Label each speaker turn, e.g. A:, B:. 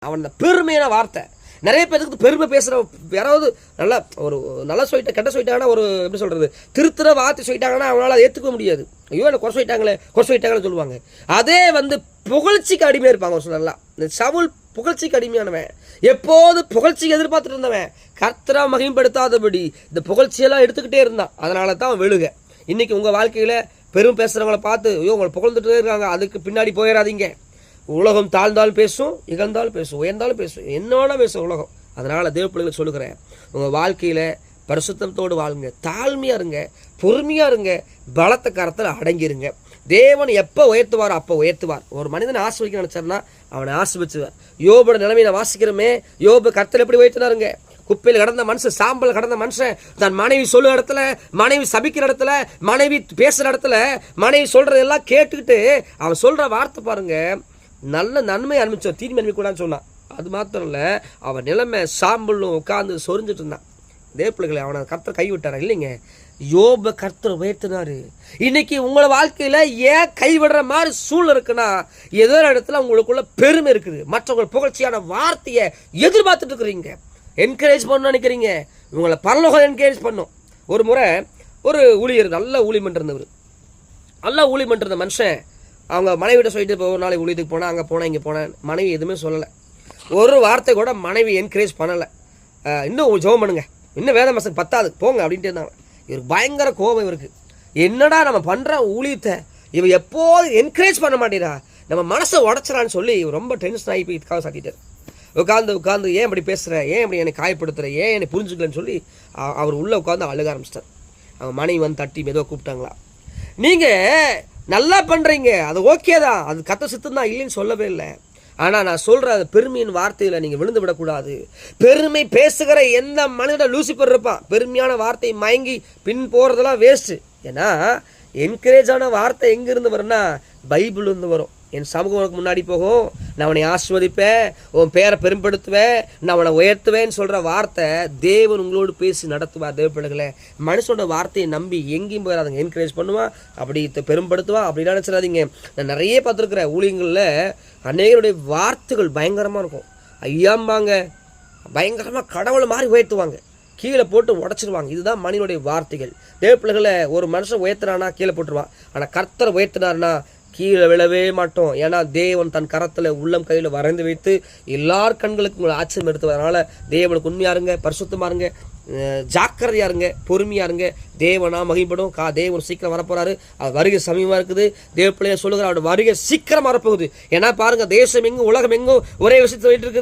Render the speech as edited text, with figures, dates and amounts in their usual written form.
A: அவன் பெருமையான வார்த்தை. நிறைய பேருக்கு பெருமை பேசுகிற யாராவது நல்லா ஒரு நல்லா சொல்லிட்டு கெட்ட சொல்லிட்டாங்கன்னா, ஒரு எப்படி சொல்கிறது, திருத்துற வார்த்தை சொல்லிட்டாங்கன்னா அவனால் அதை ஏற்றுக்க முடியாது. ஐயோ என்ன குறை சொல்லிட்டாங்கன்னு சொல்லுவாங்க. அதே புகழ்ச்சிக்கு அடிமையாக இருப்பாங்க. சொல்லலா இந்த சவுல் புகழ்ச்சிக்கு அடிமையானவன், எப்போது புகழ்ச்சிக்கு எதிர்பார்த்துட்டு இருந்தவன், கர்த்தரை மகிமைப்படுத்தாதபடி இந்த புகழ்ச்சியெல்லாம் எடுத்துக்கிட்டே இருந்தான். அதனால தான் விழுக. இன்றைக்கி உங்கள் வாழ்க்கையில் பெரும் பேசுகிறவங்கள பார்த்து ஐயோ உங்களை புகழ்ந்துட்டே இருக்காங்க, அதுக்கு பின்னாடி போயிடாதீங்க. உலகம் தாழ்ந்தாலும் பேசும், இகழ்ந்தாலும் பேசும், உயர்ந்தாலும் பேசும், என்னோட பேசும் உலகம். அதனால் தேவ பிள்ளைகளுக்கு சொல்லுகிறேன், உங்கள் வாழ்க்கையில் பரிசுத்தத்தோடு வாழுங்க, தாழ்மையாக இருங்க, பொறுமையாக இருங்க, பலத்த கரத்தில் அடங்கிருங்க. தேவன் எப்போ உயர்த்துவாரோ அப்போ உயர்த்துவார். ஒரு மனிதனை ஆசிர்வதிக்க நினச்சார்னா அவனை ஆசிர்வதிச்சுவார். யோபோட நிலைமையை வாசிக்கிறோமே, யோபு கர்த்தர் எப்படி உயர்த்தினாருங்க. குப்பையில் கடந்த மனுஷன், சாம்பல் கடந்த மனுஷன், தன் மனைவி சொல்லுற இடத்துல, மனைவி சபிக்கிற இடத்துல, மனைவி பேசுகிற இடத்துல, மனைவி சொல்கிறதெல்லாம் கேட்டுக்கிட்டு அவன் சொல்கிற வார்த்தை பாருங்க, நல்ல நன்மை அனுப்பிச்சோம், தீன்மை அனுப்பிக்கூடாதுன்னு சொன்னான். அது மாத்திரம் இல்லை, அவன் நிலைமை சாம்பலும் உட்காந்து சொரிஞ்சிட்டு இருந்தான். இதே பிள்ளைகளை அவனை கர்த்தர் கைவிட்டாரா? இல்லைங்க, யோப கர்த்தர் உயர்த்தினாரு. இன்னைக்கு உங்களை வாழ்க்கையில் ஏன் கைவிடுற மாதிரி சூழ்நிலை இருக்குன்னா, ஏதோ ஒரு இடத்துல உங்களுக்குள்ள பெருமை இருக்குது, மற்றவங்க புகழ்ச்சியான வார்த்தையை எதிர்பார்த்துட்டு இருக்கிறீங்க, என்கரேஜ் பண்ணணும்னு நினைக்கிறீங்க. உங்களை பரலோகம் என்கரேஜ் பண்ணும். ஒரு முறை ஒரு ஊழியர், நல்ல ஊழியம் பண்ணிருந்தவர், நல்லா ஊழியம் பண்ணிருந்த மனுஷன், அவங்க மனைவிட்ட சொல்லிட்டு இப்போ ஒரு நாளைக்கு ஊழியத்துக்கு போனால், அங்கே போனேன் இங்கே போனேன், மனைவி எதுவுமே சொல்லலை, ஒரு வார்த்தை கூட மனைவி என்கரேஜ் பண்ணலை. இன்னும் ஜெபம் பண்ணுங்க, இன்னும் வேத மாதம் பத்தாது போங்க அப்படின்ட்டு இருந்தாங்க. இவருக்கு பயங்கர கோபம். இவருக்கு என்னடா நம்ம பண்ணுற ஊழியத்தை இவன் எப்போது என்கரேஜ் பண்ண மாட்டேறா, நம்ம மனசை உடச்சிடான்னு சொல்லி இவர் ரொம்ப டென்ஷன் ஆகி போய் இதுக்காக சாட்டிட்டார். உட்காந்து ஏன் இப்படி பேசுகிற, ஏன் இப்படி என்னை காயப்படுத்துகிற, ஏன் என்னை புரிஞ்சுக்கலன்னு சொல்லி அவர் உள்ளே உட்காந்து அழுக ஆரம்பிச்சிட்டார். அவங்க மனைவி வந்து தட்டி மெதுவாக கூப்பிட்டாங்களா, நீங்கள் நல்லா பண்ணுறீங்க, அது ஓகே தான், அது கத்த சித்தம் தான், இல்லைன்னு சொல்லவே இல்லை. ஆனால் நான் சொல்கிற அந்த பெருமையின் வார்த்தையில் நீங்கள் விழுந்து விடக்கூடாது. பெருமை பேசுகிற எந்த மனிதன் லூசிபர் இருப்பான். பெருமையான வார்த்தை மயங்கி பின் போகிறதெல்லாம் வேஸ்ட்டு. ஏன்னா என்கரேஜான வார்த்தை எங்கேருந்து வரும்னா பைபிள்லேருந்து வரும். என் சமூகம் உனக்கு முன்னாடி போகும், நான் அவனை ஆஸ்வதிப்பேன், உன் பேரை பெரும்படுத்துவேன், நான் அவனை உயர்த்துவேன்னு சொல்கிற வார்த்தை தேவன் உங்களோடு பேசி நடத்துவார். தேவ பிள்ளைகளை, மனுஷனோட வார்த்தையை நம்பி எங்கேயும் போயிடாதுங்க. என்கரேஜ் பண்ணுவான், அப்படி பெரும்படுத்துவான், அப்படி நினச்சிடாதீங்க. நான் நிறைய பார்த்துருக்குறேன் ஊழியங்களில் அநேகருடைய வார்த்தைகள் பயங்கரமாக இருக்கும். ஐயாம்பாங்க, பயங்கரமாக கடவுளை மாதிரி உயர்த்துவாங்க, கீழே போட்டு உடச்சிருவாங்க. இதுதான் மனிதனுடைய வார்த்தைகள். தேவ பிள்ளைகளை, ஒரு மனுஷன் உயர்த்தினானா கீழே போட்டுருவான், ஆனால் கர்த்தரை உயர்த்தினார்னா கீழே விழவே மாட்டோம். ஏன்னா தேவன் தன் கரத்தில் உள்ளம் கையில் வரைந்து வைத்து எல்லார் கண்களுக்கும் உங்களை ஆச்சரியம் எடுத்துவதனால தேவனுக்கு உண்மையாக இருங்க, பரிசுத்தமாக இருங்க, ஜாக்கிரதையாக இருங்க, பொறுமையாக இருங்க. தேவனா மகிழ்படும். தேவன் சீக்கிரம் வரப்போகிறாரு, அது வருகை சமயமாக இருக்குது. தேவ பிள்ளைய சொல்லுகிற அவரோட வருகை சீக்கிரம் வரப்போகுது. ஏன்னா பாருங்கள், தேசம் எங்கும் உலகம் எங்கும் ஒரே விஷயத்தை சொல்லிட்டு இருக்குது.